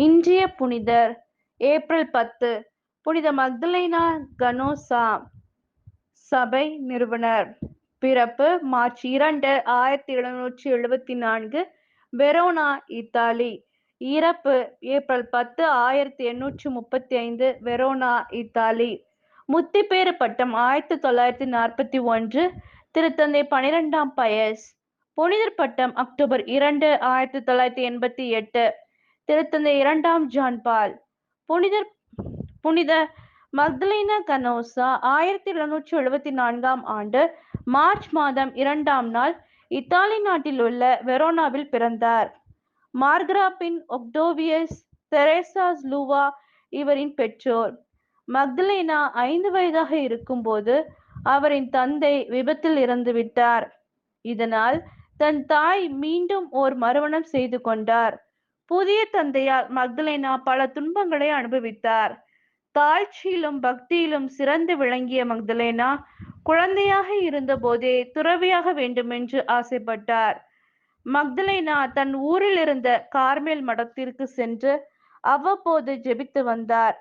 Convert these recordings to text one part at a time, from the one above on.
இன்றைய புனிதர் ஏப்ரல் 10 புனித மக்தலேனா கனோசா சபை நிறுவனர். பிறப்பு மார்ச் 2, 1774 வெரோனா, இத்தாலி. இறப்பு ஏப்ரல் 10, 1835 வெரோனா, இத்தாலி. முத்திப்பேறு பட்டம் 1941 திருத்தந்தை 12ஆம் பயஸ். புனிதர் பட்டம் அக்டோபர் 2, 1988 திருத்தந்தை 2ஆம் ஜான் பால். புனித மக்தலேனா கனோசா 1774ஆம் ஆண்டு மார்ச் மாதம் 2ஆம் நாள் இத்தாலி நாட்டில் உள்ள வெரோனாவில் பிறந்தார். மார்கிராபின் ஒக்டோவியஸ் தெரேசா லூவா இவரின் பெற்றோர். மக்தலேனா 5 வயதாக இருக்கும்போது அவரின் தந்தை விபத்தில் இறந்துவிட்டார். இதனால் தன் தாய் மீண்டும் ஓர் மறுமணம் செய்து கொண்டார். புதிய தந்தையால் மக்தலேனா பல துன்பங்களை அனுபவித்தார். தாழ்ச்சியிலும் பக்தியிலும் சிறந்து விளங்கிய மக்தலேனா குழந்தையாக இருந்தபோதே துறவியாக வேண்டுமென்று ஆசைப்பட்டார். மக்தலேனா தன் ஊரில் இருந்த கார்மேல் மடத்திற்கு சென்று அவ்வப்போது ஜெபித்து வந்தார்.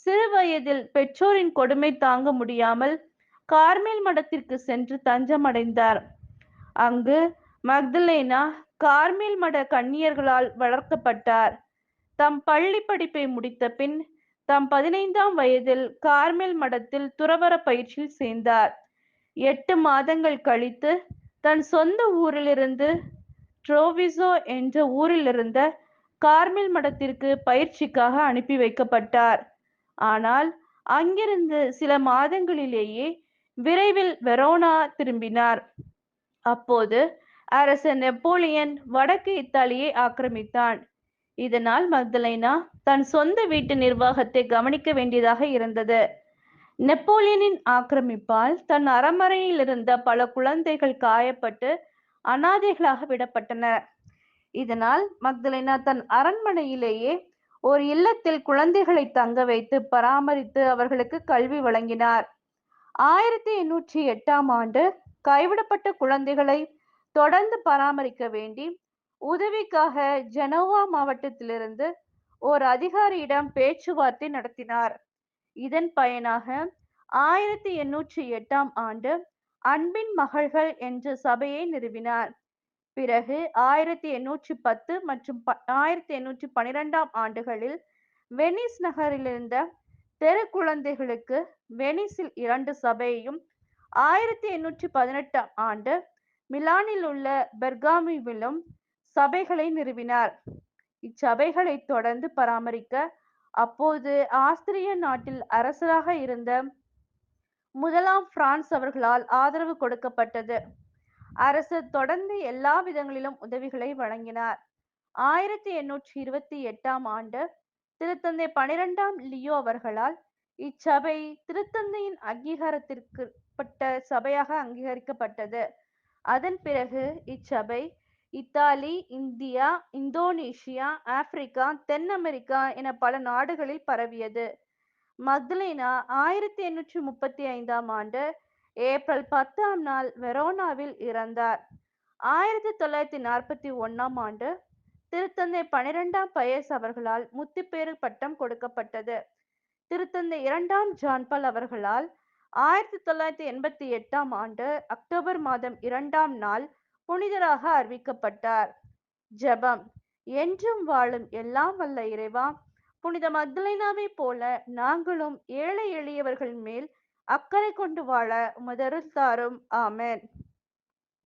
சிறு வயதில் பெற்றோரின் கொடுமை தாங்க முடியாமல் கார்மேல் மடத்திற்கு சென்று தஞ்சமடைந்தார். அங்கு மக்தலேனா கார்மேல் மட கன்னியர்களால் வளர்க்கப்பட்டார். தம் பள்ளி படிப்பை முடித்த பின் தம் 15ஆம் வயதில் கார்மேல் மடத்தில் துறவற பயிற்சியில் சேர்ந்தார். 8 மாதங்கள் கழித்து தன் சொந்த ஊரிலிருந்து ட்ரோவிசோ என்ற ஊரிலிருந்த கார்மேல் மடத்திற்கு பயிற்சிக்காக அனுப்பி வைக்கப்பட்டார். ஆனால் அங்கிருந்து சில மாதங்களிலேயே விரைவில் வெரோனா திரும்பினார். அப்போது அரசர் நெப்போலியன் வடக்கு இத்தாலியை ஆக்கிரமித்தான். இதனால் மக்தலேனா தன் சொந்த வீட்டு நிர்வாகத்தை கவனிக்க வேண்டியதாக இருந்தது. நெப்போலியனின் ஆக்கிரமிப்பால் தன் அரண்மனையில் இருந்த பல குழந்தைகள் காயப்பட்டு அனாதைகளாக விடப்பட்டனர். இதனால் மக்தலேனா தன் அரண்மனையிலேயே ஒரு இல்லத்தில் குழந்தைகளை தங்க வைத்து பராமரித்து அவர்களுக்கு கல்வி வழங்கினார். 1808ஆம் ஆண்டு கைவிடப்பட்ட குழந்தைகளை தொடர்ந்து பராமரிக்க வேண்டி உதவிக்காக ஜெனோவா மாவட்டத்திலிருந்து ஓர் அதிகாரியிடம் பேச்சுவார்த்தை நடத்தினார். இதன் பயனாக 1808ஆம் ஆண்டு அன்பின் மகள்கள் என்ற சபையை நிறுவினார். பிறகு 1810 மற்றும் 1812ஆம் ஆண்டுகளில் வெனிஸ் நகரிலிருந்த தெரு குழந்தைகளுக்கு வெனிஸில் 2 சபையையும் 1818ஆம் ஆண்டு மிலானில் உள்ள பெர்காமிவிலும் சபைகளை நிறுவினார். இச்சபைகளை தொடர்ந்து பராமரிக்க அப்போது ஆஸ்திரிய நாட்டில் அரசராக இருந்த முதலாம் பிரான்ஸ் அவர்களால் ஆதரவு கொடுக்கப்பட்டது. அரசர் தொடர்ந்து எல்லா விதங்களிலும் உதவிகளை வழங்கினார். 1828ஆம் ஆண்டு திருத்தந்தை 12ஆம் லியோ அவர்களால் இச்சபை திருத்தந்தையின் அங்கீகாரத்திற்குட்பட்ட சபையாக அங்கீகரிக்கப்பட்டது. அதன் பிறகு இச்சபை இத்தாலி, இந்தியா, இந்தோனேசியா, ஆப்பிரிக்கா, தென் அமெரிக்கா என பல நாடுகளில் பரவியது. மக்தலேனா 1835ஆம் ஆண்டு ஏப்ரல் 10ஆம் நாள் வெரோனாவில் இறந்தார். 1941ஆம் ஆண்டு திருத்தந்தை 12ஆம் பயஸ் அவர்களால் முத்திப்பேறு பட்டம் கொடுக்கப்பட்டது. திருத்தந்தை 2ஆம் ஜான் பால் அவர்களால் 1988ஆம் ஆண்டு அக்டோபர் மாதம் 2ஆம் நாள் புனிதராக அறிவிக்கப்பட்டார். ஜெபம். என்றும் வாழும் எல்லாம் வல்ல இறைவா, புனித மக்தலேனாவைப் போல நாங்களும் ஏழை எளியவர்கள் மேல் அக்கறை கொண்டு வாழ உமது அருள் தாரும். ஆமென்.